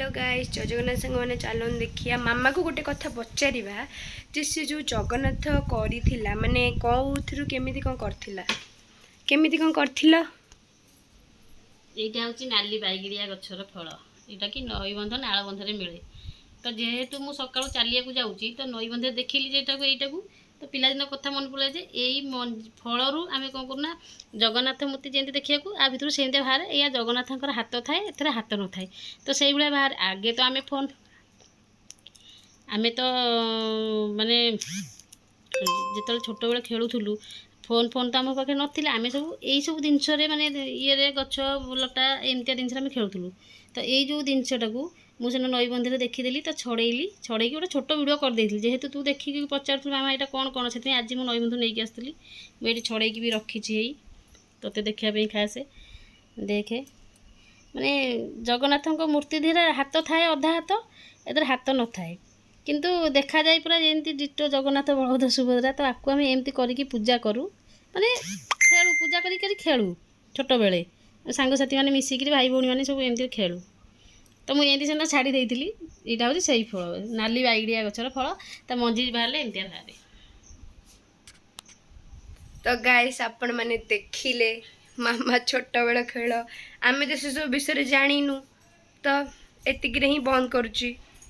Hello guys जय जगन्नाथ संग मैंने चलन देखिया मामा को गोटे कथा पचारिबा जे से जो जगन्नाथ करिथिला माने कोउथरु केमिति कोन करथिला केमिति कोन करथिला एटा होची नाली बाइगिरिया गछर फल एटा कि नई बंध नाल बंधरे मिले तो जेहेतु मु सकाळु चालिया को जाउची तो नई बंधे देखिली जेटा को एटा को तो पिला दिन कथा मन पड़े जे एई फलरू आमे कोन करना जगन्नाथ मूर्ति जेंति देखिया को आ भितर सेंते बाहर या जगन्नाथंकर हाथ थाए एथरे हाथ न थाए तो सेई बेला बाहर आगे तो आमे फोन आमे तो माने जेतल छोट बेले खेलुथुलु फोन फोन तो आम पाखे नाला आम सब यही सब जिनस मानने ये गच लटा एमती जिनस खेलुलु तो यही जो जिनसटा को मुझे नई बंधे देखीदेली तो छड़ेली छड़े गोटे छोट वीडियो करदे जेहेतु तू देखिक पचार मामा यहाँ कौन कौन से आज मुझे नई बंधु नहीं आसती मुझे छड़े भी रखी तोते देखापी खासे देखे माने जगन्नाथ मूर्ति धीरे हाथ थाए अधा हाथ एदर हाथ न थाए किंतु देखा जाए पूरा जमी डिटो जगन्नाथ बलभद्र सुभद्रा तो आपको आम एमती करके पूजा करूँ माने खेलु पूजा करी खेलु छोट बेले सांगसाथी मैंने मिसिक भाई भौणी मैंने सब एमती खेलु तो मुझे सीना छाड़ी देती यहाँ हूँ से फल नाली बाइगिया गचर फल तो मंजी बाहर एमती बाहर। तो गाइस आपण माने देखिले मामा छोट बेल खेल आमे तो से सब विषय जानिनु तो एतिक ही बंद करुची।